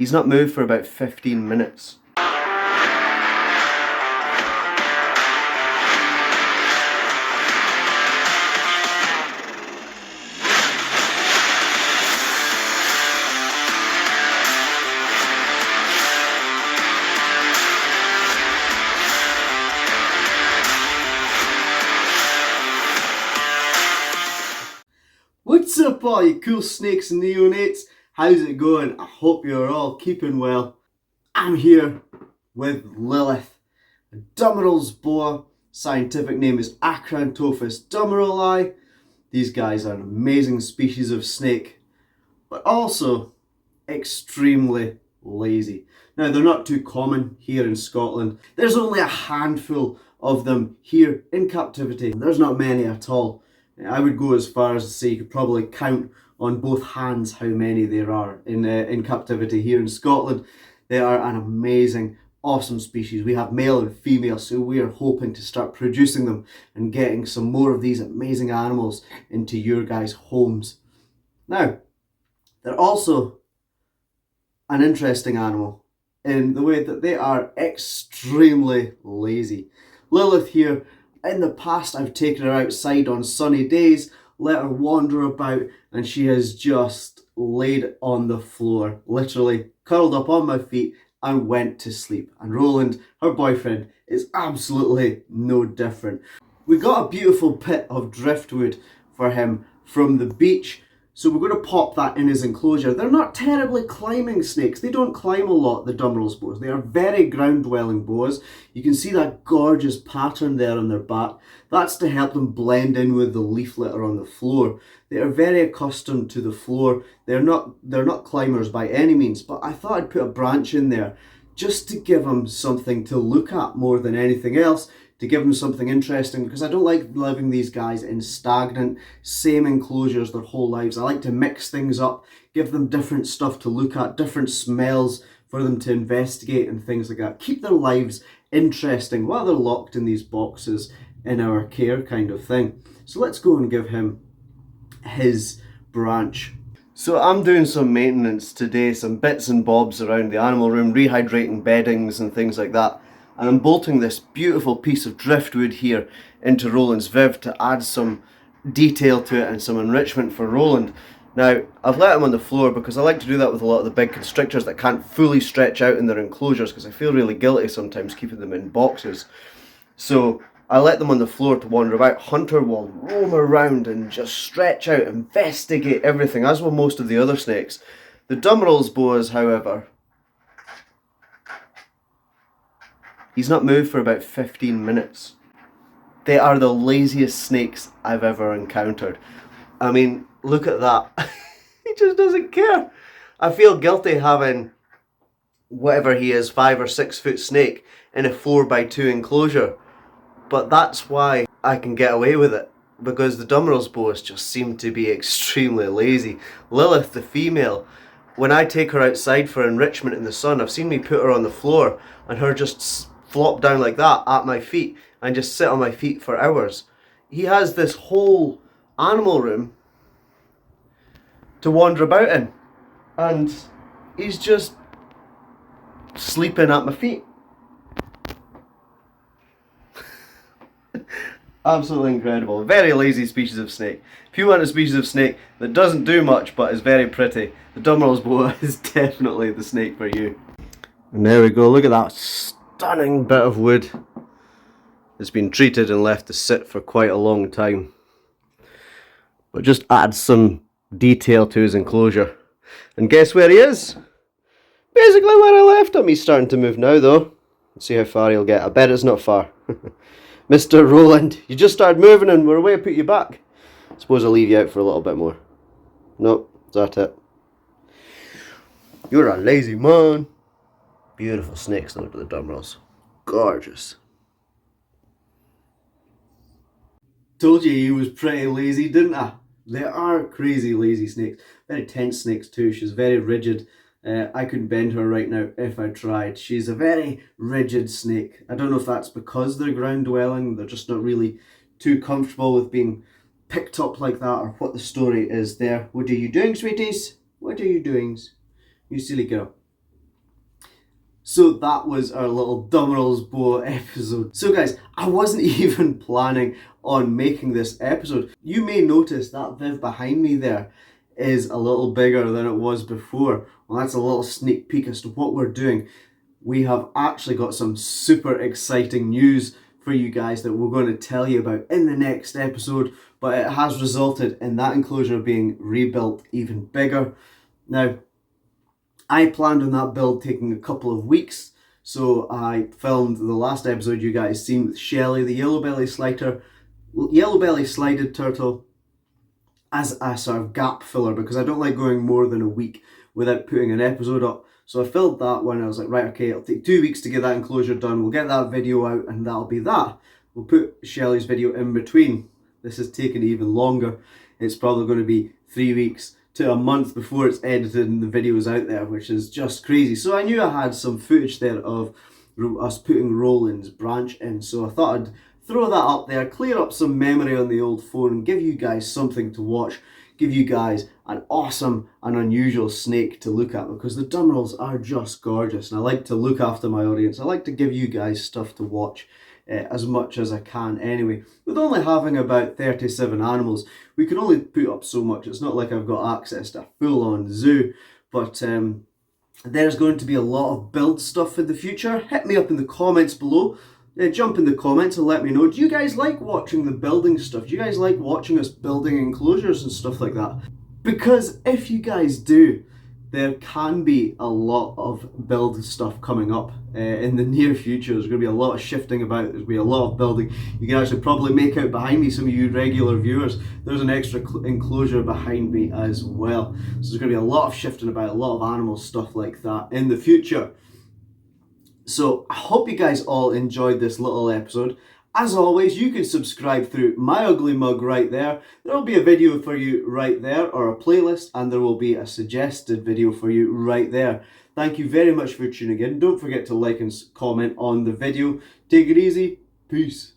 He's not moved for about 15 minutes. What's up all you cool snakes and neonates? How's it going? I hope you're all keeping well. I'm here with Lilith, a dummerils boa. Scientific name is Acrantophis dummerili. These guys are an amazing species of snake, but also extremely lazy. Now, they're not too common here in Scotland. There's only a handful of them here in captivity. There's not many at all. I would go as far as to say you could probably count on both hands how many there are in captivity here in Scotland. They are an amazing, awesome species. We have male and female, so we are hoping to start producing them and getting some more of these amazing animals into your guys' homes. Now, they're also an interesting animal in the way that they are extremely lazy. Lilith here, in the past I've taken her outside on sunny days, let her wander about, and she has just laid on the floor, literally curled up on my feet and went to sleep. And Roland, her boyfriend, is absolutely no different. We got a beautiful pit of driftwood for him from the beach, so we're going to pop that in his enclosure. They're not terribly climbing snakes. They don't climb a lot, the dummerils boas. They are very ground-dwelling boas. You can see that gorgeous pattern there on their back. That's to help them blend in with the leaf litter on the floor. They are very accustomed to the floor. They're not climbers by any means, but I thought I'd put a branch in there just to give them something to look at more than anything else, to give them something interesting, because I don't like leaving these guys in stagnant, same enclosures their whole lives. I like to mix things up, give them different stuff to look at, different smells for them to investigate and things like that. Keep their lives interesting while they're locked in these boxes in our care kind of thing. So let's go and give him his branch. So I'm doing some maintenance today, some bits and bobs around the animal room, rehydrating beddings and things like that. And I'm bolting this beautiful piece of driftwood here into Roland's Viv to add some detail to it and some enrichment for Roland. Now, I've let him on the floor because I like to do that with a lot of the big constrictors that can't fully stretch out in their enclosures, because I feel really guilty sometimes keeping them in boxes. So I let them on the floor to wander about. Hunter will roam around and just stretch out, investigate everything, as will most of the other snakes. The dummerils boas, however, he's not moved for about 15 minutes. They are the laziest snakes I've ever encountered. I mean, look at that. He just doesn't care. I feel guilty having whatever he is, 5 or 6 foot snake in a 4x2 enclosure. But that's why I can get away with it, because the dummerils boas just seem to be extremely lazy. Lilith, the female, when I take her outside for enrichment in the sun, I've seen me put her on the floor and her just flop down like that at my feet and just sit on my feet for hours. He has this whole animal room to wander about in, and he's just sleeping at my feet. Absolutely incredible. Very lazy species of snake. If you want a species of snake that doesn't do much but is very pretty, the dummerils boa is definitely the snake for you. And there we go, look at that stunning bit of wood. It's been treated and left to sit for quite a long time, but just adds some detail to his enclosure. And guess where he is? Basically where I left him. He's starting to move now though. Let's see how far he'll get. I bet it's not far. Mr. Roland, you just started moving and we're away to put you back. I suppose I'll leave you out for a little bit more. Nope, is that it? You're a lazy man. Beautiful snakes, look at the dummerils. Gorgeous. Told you he was pretty lazy, didn't I? They are crazy lazy snakes. Very tense snakes too. She's very rigid. I couldn't bend her right now if I tried. She's a very rigid snake. I don't know if that's because they're ground dwelling, they're just not really too comfortable with being picked up like that, or what the story is there. What are you doing, sweeties? What are you doing? You silly girl. So that was our little dummerils boa episode. So guys, I wasn't even planning on making this episode. You may notice that Viv behind me there is a little bigger than it was before. Well, that's a little sneak peek as to what we're doing. We have actually got some super exciting news for you guys that we're going to tell you about in the next episode, but it has resulted in that enclosure being rebuilt even bigger. Now, I planned on that build taking a couple of weeks, so I filmed the last episode you guys seen with Shelly, the yellow belly slided turtle, as a sort of gap filler, because I don't like going more than a week without putting an episode up. So I filmed that one. I was like, right, okay, it'll take 2 weeks to get that enclosure done. We'll get that video out and that'll be that. We'll put Shelly's video in between. This has taken even longer. It's probably going to be 3 weeks to a month before it's edited and the video's out there, which is just crazy. So I knew I had some footage there of us putting Roland's branch in, so I thought I'd throw that up there, clear up some memory on the old phone and give you guys something to watch, give you guys an awesome and unusual snake to look at, because the dummerils are just gorgeous and I like to look after my audience. I like to give you guys stuff to watch as much as I can anyway. With only having about 37 animals, we can only put up so much. It's not like I've got access to a full-on zoo, but there's going to be a lot of build stuff in the future. Hit me up in the comments below. Jump in the comments and let me know. Do you guys like watching the building stuff? Do you guys like watching us building enclosures and stuff like that? Because if you guys do, there can be a lot of build stuff coming up in the near future. There's going to be a lot of shifting about. There's going to be a lot of building. You can actually probably make out behind me, some of you regular viewers, there's an extra enclosure behind me as well. So there's going to be a lot of shifting about, a lot of animal stuff like that in the future. So I hope you guys all enjoyed this little episode. As always, you can subscribe through my ugly mug right there. There will be a video for you right there, or a playlist, and there will be a suggested video for you right there. Thank you very much for tuning in. Don't forget to like and comment on the video. Take it easy. Peace.